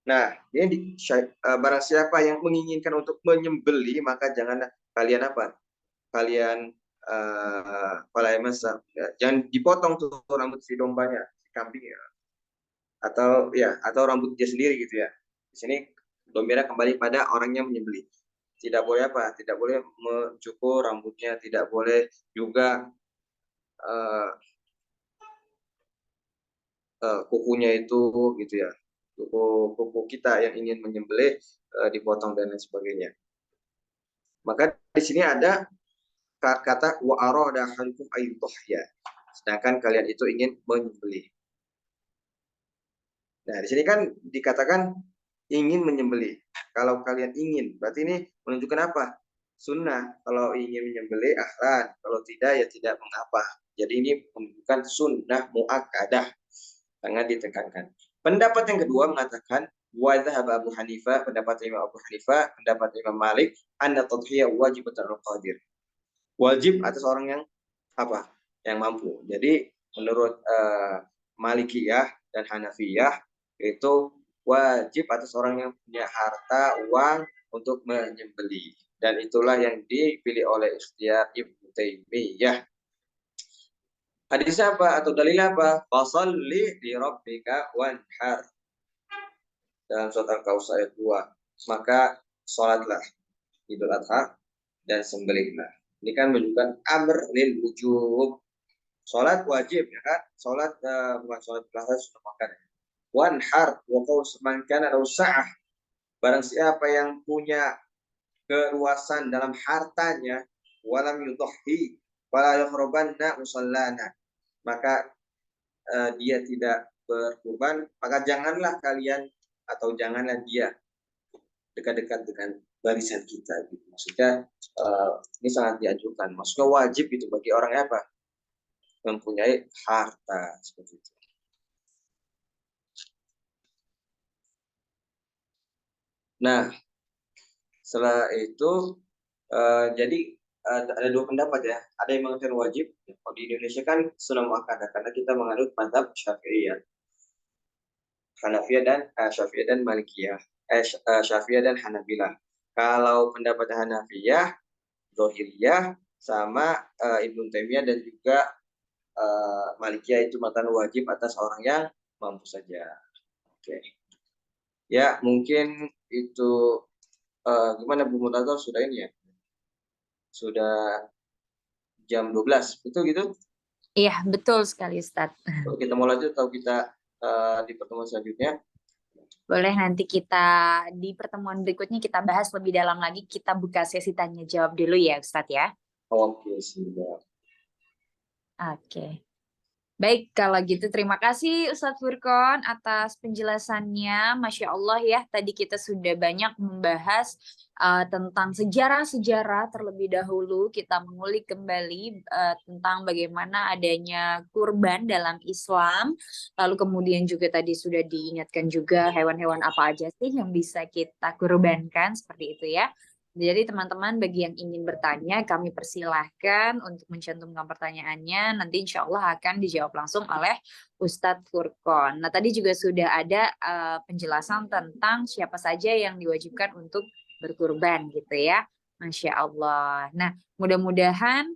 [SPEAKER 2] Nah, ini barang siapa yang menginginkan untuk menyembelih maka janganlah kalian kalian fala yamassa jangan dipotong tuh rambut si dombanya, si kambing ya. Atau rambut dia sendiri gitu ya. Di sini dombanya kembali pada orangnya menyembelih. Tidak boleh tidak boleh mencukur rambutnya, tidak boleh juga kukunya itu gitu ya. Kuku kita yang ingin menyembelih dipotong dan lain sebagainya. Maka di sini ada kata wa arada ahadukum ayyudhhiya. Sedangkan kalian itu ingin menyembelih. Nah, di sini kan dikatakan ingin menyembelih. Kalau kalian ingin, berarti ini menunjukkan apa? Sunnah. Kalau ingin menyembelih, ahlan. Kalau tidak, ya tidak mengapa. Jadi ini menunjukkan sunnah muakkadah. Sangat ditekankan. Pendapat yang kedua mengatakan, wa dhahab Abu Hanifah, pendapat Imam Abu Hanifah, pendapat Imam Malik, anna tadhiyah wajibatun qadir. Wajib atas orang yang yang mampu. Jadi menurut Malikiyah dan Hanafiyah itu wajib atas orang yang punya harta, uang untuk menyembelih. Dan itulah yang dipilih oleh Ikhtiyar Ibnu Taimiyah. Hadis apa atau dalil apa? Fasalli li rabbika wanhar. Dalam surat Al-Kautsar ayat 2. Maka salatlah Idul Adha dan sembelihlah. Ini kan menunjukkan amr lil wujub. Salat wajib ya kan? Salat bukan salat biasa sunnah makan. Wanhar wa qaul man kana lahu sa'ah. Barang siapa yang punya keluasan dalam hartanya walam yudhhi fala yakhrubanna musallana. Maka dia tidak berkurban, maka janganlah kalian atau janganlah dia dekat-dekat dengan barisan kita gitu. Maksudnya ini sangat dianjurkan. Maksudnya wajib itu bagi orang mempunyai harta seperti itu. Nah, setelah itu jadi ada dua pendapat ya. Ada yang mengatakan wajib. Kalau di Indonesia kan sunnah muakkadah karena kita menganut mazhab Syafi'iyah, Syafi'iyah dan Malikiyah, Syafi'iyah dan Hanabilah. Kalau pendapat Hanafiyah, Zahiriyah sama Ibnu Taimiyah dan juga Malikiyah itu matan wajib atas orang yang mampu saja. Oke. Ya, mungkin itu gimana Bu Murtaza, sudah ini ya? Sudah jam 12. Betul gitu?
[SPEAKER 1] Iya, betul sekali Ustadz.
[SPEAKER 2] Kalau kita mau lanjut atau kita di pertemuan selanjutnya?
[SPEAKER 1] Boleh nanti kita di pertemuan berikutnya kita bahas lebih dalam lagi. Kita buka sesi tanya jawab dulu ya Ustadz ya.
[SPEAKER 2] Oke, siap.
[SPEAKER 1] Oke. Baik, kalau gitu terima kasih Ustadz Furqon atas penjelasannya. Masya Allah ya, tadi kita sudah banyak membahas tentang sejarah-sejarah terlebih dahulu. Kita mengulik kembali tentang bagaimana adanya kurban dalam Islam. Lalu kemudian juga tadi sudah diingatkan juga hewan-hewan apa aja sih yang bisa kita kurbankan, seperti itu ya. Jadi teman-teman bagi yang ingin bertanya kami persilahkan untuk mencantumkan pertanyaannya. Nanti insya Allah akan dijawab langsung oleh Ustadz Furqon. Nah tadi juga sudah ada penjelasan tentang siapa saja yang diwajibkan untuk berkurban gitu ya. Masya Allah. Nah mudah-mudahan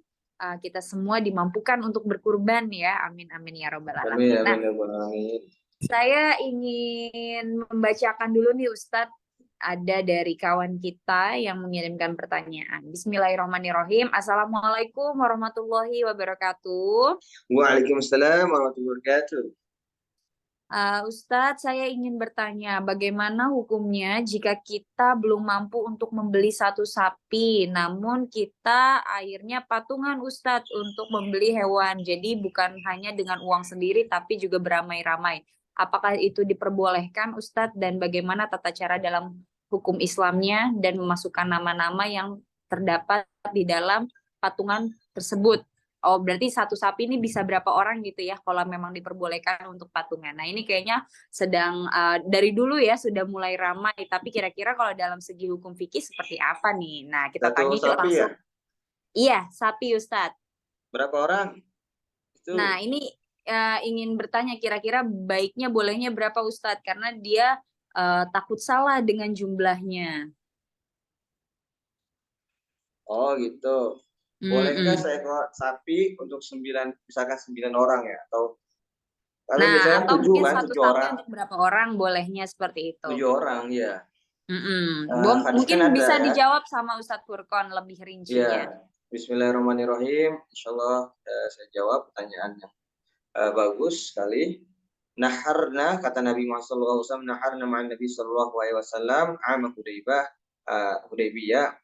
[SPEAKER 1] kita semua dimampukan untuk berkurban ya. Amin amin ya robbal
[SPEAKER 2] Amin,
[SPEAKER 1] alamin. Nah
[SPEAKER 2] amin, amin.
[SPEAKER 1] saya ingin membacakan dulu nih Ustadz, ada dari kawan kita yang mengirimkan pertanyaan. Bismillahirrahmanirrahim. Assalamualaikum warahmatullahi wabarakatuh.
[SPEAKER 2] Waalaikumsalam warahmatullahi wabarakatuh.
[SPEAKER 1] Ustadz, saya ingin bertanya, bagaimana hukumnya jika kita belum mampu untuk membeli satu sapi, namun kita akhirnya patungan Ustadz untuk membeli hewan. Jadi bukan hanya dengan uang sendiri, tapi juga beramai-ramai. Apakah itu diperbolehkan Ustadz, dan bagaimana tata cara dalam hukum Islamnya dan memasukkan nama-nama yang terdapat di dalam patungan tersebut? Oh, berarti satu sapi ini bisa berapa orang gitu ya kalau memang diperbolehkan untuk patungan. Nah, ini kayaknya sedang dari dulu ya sudah mulai ramai, tapi kira-kira kalau dalam segi hukum fikih seperti apa nih? Nah, kita
[SPEAKER 2] Satu
[SPEAKER 1] tanya yuk
[SPEAKER 2] sapi ya?
[SPEAKER 1] langsung. Iya, sapi Ustadz.
[SPEAKER 2] Berapa orang?
[SPEAKER 1] Nah,
[SPEAKER 2] Itu.
[SPEAKER 1] ini ingin bertanya kira-kira baiknya bolehnya berapa Ustadz? Karena dia takut salah dengan jumlahnya.
[SPEAKER 2] Oh gitu. Bolehkah
[SPEAKER 1] Mm-mm.
[SPEAKER 2] seekor sapi untuk 9, misalkan 9 orang ya? Atau kalau
[SPEAKER 1] Nah,
[SPEAKER 2] biasanya
[SPEAKER 1] atau
[SPEAKER 2] 7
[SPEAKER 1] mungkin
[SPEAKER 2] kan,
[SPEAKER 1] satu
[SPEAKER 2] 7
[SPEAKER 1] sapi
[SPEAKER 2] orang.
[SPEAKER 1] untuk berapa orang bolehnya seperti itu.
[SPEAKER 2] 7 orang ya. Hadis
[SPEAKER 1] Mungkin
[SPEAKER 2] kan ada
[SPEAKER 1] bisa
[SPEAKER 2] ya.
[SPEAKER 1] dijawab sama Ustadz Furqon lebih
[SPEAKER 2] Iya.
[SPEAKER 1] rincinya.
[SPEAKER 2] Bismillahirrahmanirrahim. Insyaallah saya jawab pertanyaan yang bagus sekali. Naharna, kata Nabi Muhammad SAW, naharna ma'an Nabi SAW, ama Hudaybiyah.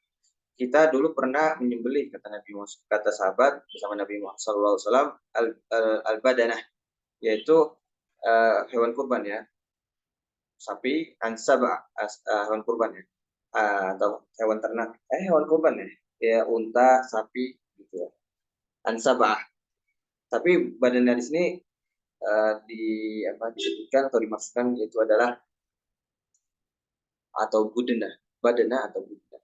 [SPEAKER 2] Kita dulu pernah menyembelih, kata Nabi Muhammad, kata sahabat bersama Nabi Muhammad SAW, al-badanah, yaitu hewan kurban ya, sapi, ansaba, hewan kurban ya, atau hewan ternak, hewan kurban ya, unta, sapi, gitu ya, ansaba. Tapi badannya di sini disebutkan atau dimaksudkan itu adalah atau badana atau budena.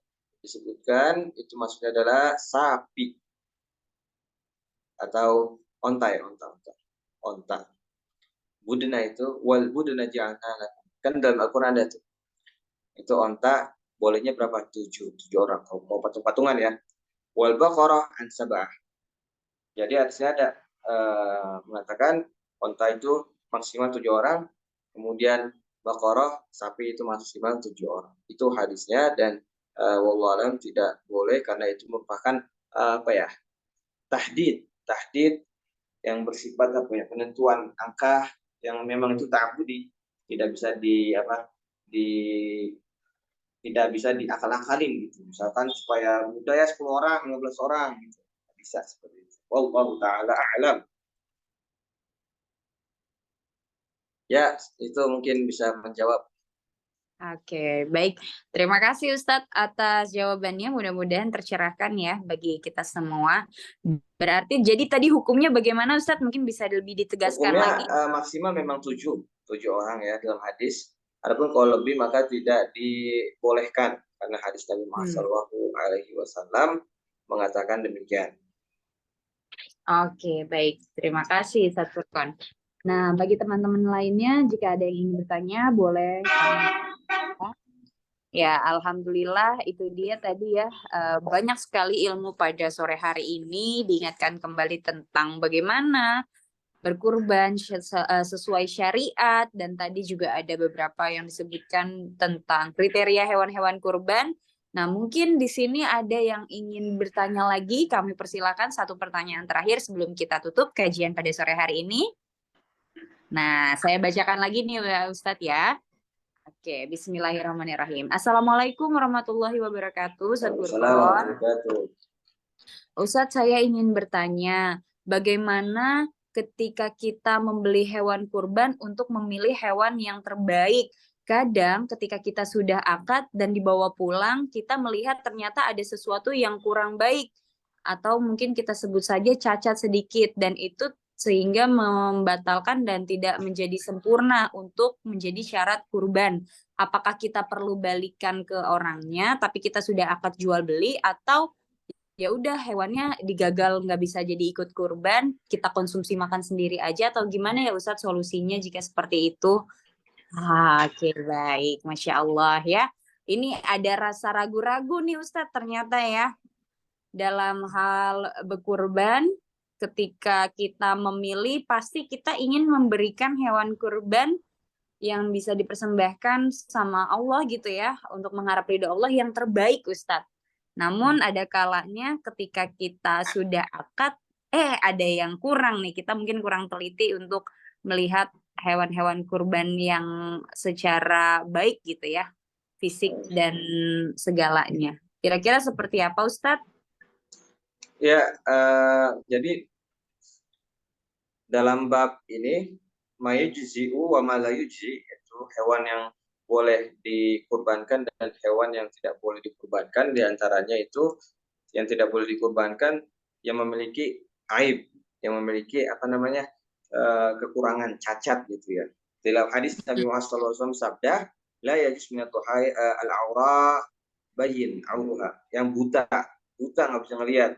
[SPEAKER 2] Disebutkan itu maksudnya adalah sapi atau onta ya, onta. Budena itu wal budena ja'alna, kan dalam Al-Qur'an ada tuh. Itu onta bolehnya berapa? 7 orang. Kalau mau patung-patungan ya. Wal baqarah an sab'ah. Jadi artinya ada mengatakan onta itu maksimal 7 orang, kemudian baqarah sapi itu maksimal 7 orang. Itu hadisnya, dan wallahu alam tidak boleh karena itu merupakan apa ya? Tahdid yang bersifat penentuan angka yang memang itu ta'budi, tidak bisa di tidak bisa diakal-akalin gitu. Misalkan supaya mudah ya 10 orang, 15 orang gitu. Tidak bisa seperti itu. Wallahu taala a'lam. Ya, itu mungkin bisa menjawab.
[SPEAKER 1] Oke, baik. Terima kasih Ustadz atas jawabannya. Mudah-mudahan tercerahkan ya bagi kita semua. Berarti jadi tadi hukumnya bagaimana Ustadz? Mungkin bisa lebih ditegaskan
[SPEAKER 2] Hukumnya
[SPEAKER 1] lagi.
[SPEAKER 2] maksimal memang 7 orang ya dalam hadis. Adapun kalau lebih maka tidak dibolehkan karena hadis Nabi Muhammad
[SPEAKER 1] Hmm.
[SPEAKER 2] SAW mengatakan demikian.
[SPEAKER 1] Oke, baik. Terima kasih, Ustadz Furqan. Nah, bagi teman-teman lainnya, jika ada yang ingin bertanya, boleh kami. Ya, alhamdulillah itu dia tadi ya, banyak sekali ilmu pada sore hari ini diingatkan kembali tentang bagaimana berkurban sesuai syariat, dan tadi juga ada beberapa yang disebutkan tentang kriteria hewan-hewan kurban. Nah, mungkin di sini ada yang ingin bertanya lagi, kami persilakan satu pertanyaan terakhir sebelum kita tutup kajian pada sore hari ini. Nah, saya bacakan lagi nih ya Ustadz ya. Oke, bismillahirrahmanirrahim. Assalamualaikum warahmatullahi wabarakatuh, Ustadz
[SPEAKER 2] Waalaikumsalam
[SPEAKER 1] Furqon.
[SPEAKER 2] warahmatullahi wabarakatuh.
[SPEAKER 1] Ustadz, saya ingin bertanya, bagaimana ketika kita membeli hewan kurban untuk memilih hewan yang terbaik? Kadang ketika kita sudah akad dan dibawa pulang, kita melihat ternyata ada sesuatu yang kurang baik, atau mungkin kita sebut saja cacat sedikit, dan itu sehingga membatalkan dan tidak menjadi sempurna untuk menjadi syarat kurban. Apakah kita perlu balikan ke orangnya, tapi kita sudah akad jual beli, atau ya udah hewannya digagal nggak bisa jadi ikut kurban, kita konsumsi makan sendiri aja, atau gimana ya Ustadz solusinya jika seperti itu? Oke, baik, Masya Allah ya. Ini ada rasa ragu-ragu nih Ustadz ternyata ya, dalam hal berkurban. Ketika kita memilih, pasti kita ingin memberikan hewan kurban yang bisa dipersembahkan sama Allah gitu ya, untuk mengharap ridho Allah yang terbaik Ustadz. Namun ada kalanya ketika kita sudah akad, ada yang kurang nih, kita mungkin kurang teliti untuk melihat hewan-hewan kurban yang secara baik gitu ya, fisik dan segalanya. Kira-kira seperti apa Ustadz?
[SPEAKER 2] Ya, jadi dalam bab ini mayujzi'u wa ma la yujzi, itu hewan yang boleh dikurbankan dan hewan yang tidak boleh dikurbankan. Di antaranya itu yang tidak boleh dikurbankan yang memiliki aib, yang memiliki kekurangan, cacat gitu ya. Dalam hadis Nabi Muhammad SAW sabda, la yajuz minatu al-aura bayin auruha, yang buta nggak bisa ngelihat,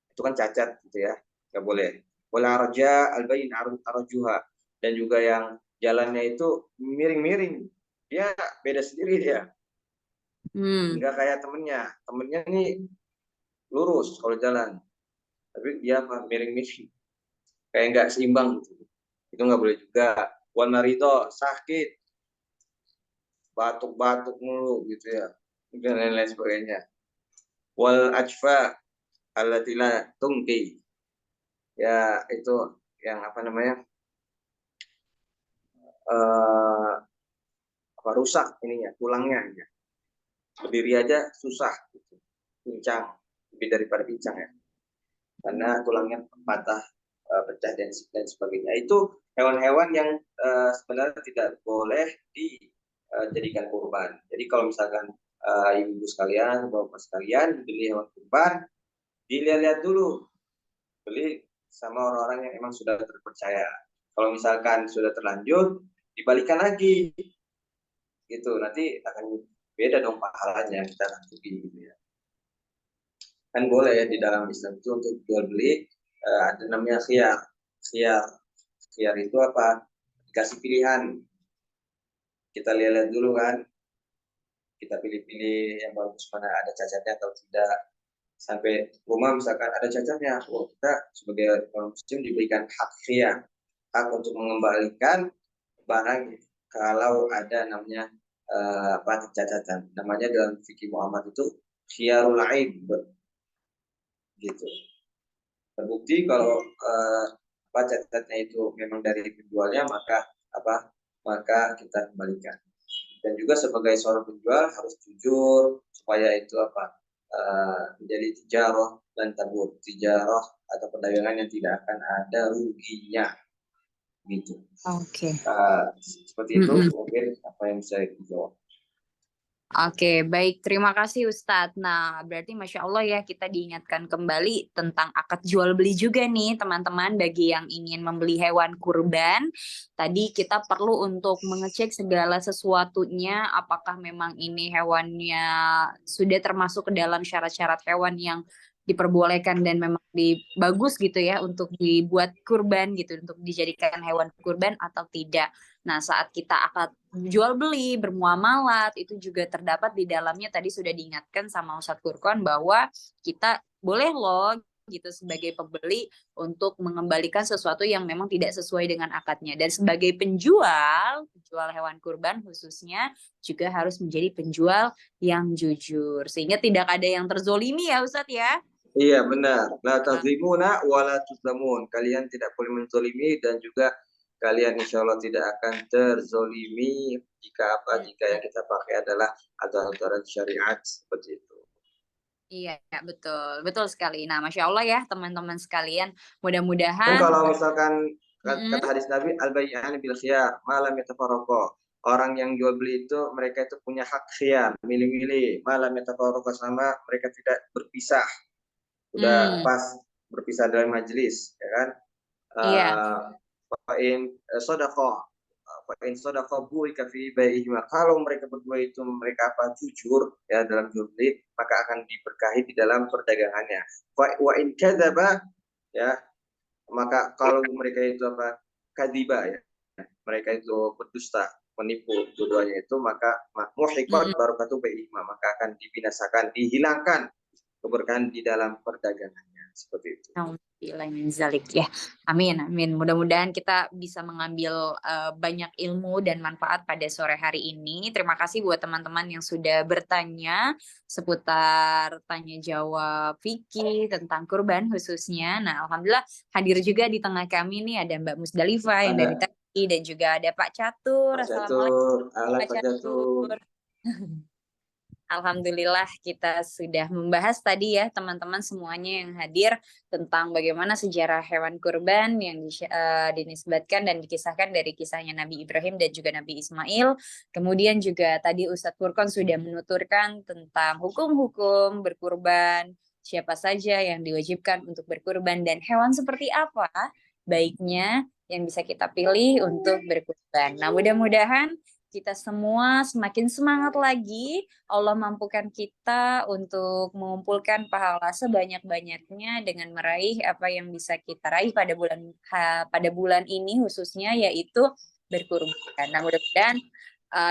[SPEAKER 2] itu kan cacat gitu ya, nggak boleh. Wala arja al-bayin arjuha, dan juga yang jalannya itu miring-miring, dia beda sendiri dia, nggak kayak temennya nih lurus kalau jalan, tapi dia miring-miring, kayak nggak seimbang gitu. Itu nggak boleh juga. Wal marito, sakit, batuk-batuk mulu gitu ya, dan lain-lain sebagainya. Wal ajfa allati la tungki, ya itu yang rusak ininya, tulangnya ya. Berdiri aja susah gitu. Pincang, lebih daripada pincang ya, karena tulangnya patah, pecah dan sebagainya. Itu hewan-hewan yang sebenarnya tidak boleh dijadikan kurban. Jadi kalau misalkan ibu-ibu sekalian, bapak sekalian beli hewan kurban, dilihat-lihat dulu, beli sama orang-orang yang emang sudah terpercaya. Kalau misalkan sudah terlanjur, dibalikan lagi, gitu. Nanti akan beda dong pahalanya, kita akan rugi gitu ya. Kan boleh ya di dalam Islam itu untuk jual beli, ada namanya khiyar. Khiyar itu apa? Dikasih pilihan. Kita lihat-lihat dulu kan, kita pilih-pilih yang bagus, mana ada cacatnya atau tidak. Sampai rumah misalkan ada cacatnya, kita sebagai orang muslim diberikan hak khiyar, hak untuk mengembalikan barang kalau ada namanya kecacatan. Namanya dalam fikih Muhammad itu khiyarul aib gitu. Terbukti kalau cacatnya itu memang dari penjualnya, maka kita kembalikan. Dan juga sebagai seorang penjual harus jujur supaya itu menjadi tijarah dan tabur, tijarah atau perdagangan yang tidak akan ada ruginya gitu.
[SPEAKER 1] Oke.
[SPEAKER 2] Seperti itu mungkin apa yang bisa dijawab.
[SPEAKER 1] Oke, baik. Terima kasih Ustadz. Nah, berarti Masya Allah ya, kita diingatkan kembali tentang akad jual beli juga nih, teman-teman. Bagi yang ingin membeli hewan kurban, tadi kita perlu untuk mengecek segala sesuatunya, apakah memang ini hewannya sudah termasuk ke dalam syarat-syarat hewan yang diperbolehkan dan memang bagus gitu ya untuk dibuat kurban gitu, untuk dijadikan hewan kurban atau tidak. Nah, saat kita akan jual beli, bermuamalat, itu juga terdapat di dalamnya tadi sudah diingatkan sama Ustadz Furqon bahwa kita boleh loh gitu sebagai pembeli untuk mengembalikan sesuatu yang memang tidak sesuai dengan akadnya. Dan sebagai penjual hewan kurban khususnya juga harus menjadi penjual yang jujur. Sehingga tidak ada yang terzolimi ya Ustadz ya.
[SPEAKER 2] Iya benar. La tazlimuna wa la tuzlamun. Kalian tidak boleh menzolimi dan juga kalian insya Allah tidak akan terzolimi jika apa? Jika yang kita pakai adalah aturan syariat seperti itu.
[SPEAKER 1] Iya, betul. Betul sekali. Nah, Masya Allah ya teman-teman sekalian.
[SPEAKER 2] Dan
[SPEAKER 1] Mudah-mudahan.
[SPEAKER 2] kalau misalkan
[SPEAKER 1] Mm-mm.
[SPEAKER 2] kata hadis Nabi al-bai'an bil khiyar malam yatafarraqa. Orang yang jual beli itu mereka itu punya hak khiyar, milih-milih, malam yatafarraqa sama mereka tidak berpisah. Udah
[SPEAKER 1] Hmm,
[SPEAKER 2] pas berpisah dalam majelis, ya kan?
[SPEAKER 1] iya.
[SPEAKER 2] Fa'in sodako fa'in sodako buika fi baihima. Kalau mereka berdua itu mereka apa jujur ya dalam jual beli, maka akan diberkahi di dalam perdagangannya. Wa'in kadzaba ya, maka kalau mereka itu apa kadiba ya, mereka itu berdusta, menipu dua-duanya itu, maka muhiqat
[SPEAKER 1] Mm-mm.
[SPEAKER 2] barakatuh baihima, maka akan dibinasakan, dihilangkan keberkahan di dalam perdagangannya seperti itu.
[SPEAKER 1] Alhamdulillah min zalik ya. Amin, amin. Mudah-mudahan kita bisa mengambil banyak ilmu dan manfaat pada sore hari ini. Terima kasih buat teman-teman yang sudah bertanya seputar tanya jawab Vicky tentang kurban khususnya. Nah, alhamdulillah hadir juga di tengah kami nih ada Mbak Musdalifah yang dari
[SPEAKER 2] Ada
[SPEAKER 1] tadi dan juga ada Pak Catur.
[SPEAKER 2] Pak
[SPEAKER 1] Assalamualaikum
[SPEAKER 2] Catur, alat
[SPEAKER 1] Pak
[SPEAKER 2] Pak Catur.
[SPEAKER 1] Catur. Alhamdulillah kita sudah membahas tadi ya teman-teman semuanya yang hadir tentang bagaimana sejarah hewan kurban yang dinisbatkan dan dikisahkan dari kisahnya Nabi Ibrahim dan juga Nabi Ismail. Kemudian juga tadi Ustadz Furqon sudah menuturkan tentang hukum-hukum berkurban, siapa saja yang diwajibkan untuk berkurban dan hewan seperti apa baiknya yang bisa kita pilih untuk berkurban. Nah, mudah-mudahan kita semua semakin semangat lagi. Allah mampukan kita untuk mengumpulkan pahala sebanyak-banyaknya dengan meraih apa yang bisa kita raih pada bulan ini khususnya yaitu berkurban. Nah, mudah-mudahan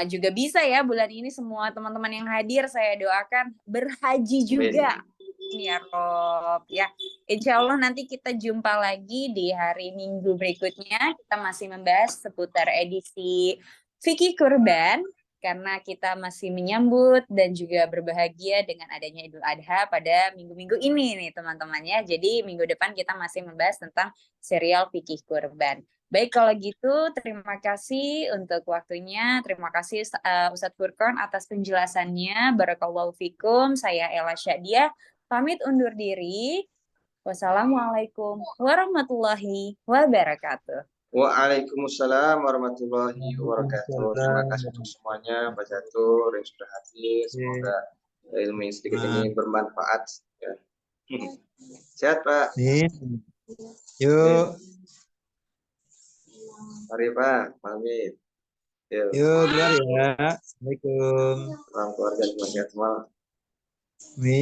[SPEAKER 1] juga bisa ya bulan ini semua teman-teman yang hadir saya doakan berhaji
[SPEAKER 2] Amin.
[SPEAKER 1] juga. Ya Rob ya. Insya Allah nanti kita jumpa lagi di hari Minggu berikutnya. Kita masih membahas seputar edisi Fikih Kurban karena kita masih menyambut dan juga berbahagia dengan adanya Idul Adha pada minggu-minggu ini nih teman-teman ya. Jadi minggu depan kita masih membahas tentang serial Fikih Kurban. Baik kalau gitu terima kasih untuk waktunya. Terima kasih Ustadz Furqon atas penjelasannya. Barakallahu fikum. Saya Ella Syadia pamit undur diri. Wassalamualaikum warahmatullahi wabarakatuh.
[SPEAKER 2] Waalaikumsalam warahmatullahi wabarakatuh. Terima
[SPEAKER 3] Waalaikumsalam.
[SPEAKER 2] kasih untuk semuanya, Pak Catur yang sudah hadir. Semoga ilmu yang sedikit ini bermanfaat. Ya. Sehat Pak.
[SPEAKER 3] Nih,
[SPEAKER 2] Amin.
[SPEAKER 3] yuk,
[SPEAKER 2] Mari Pak, pamit. Yuk,
[SPEAKER 3] yuk keluar ya. Assalamualaikum.
[SPEAKER 2] salam keluarga semua sehat semua.
[SPEAKER 3] Nih.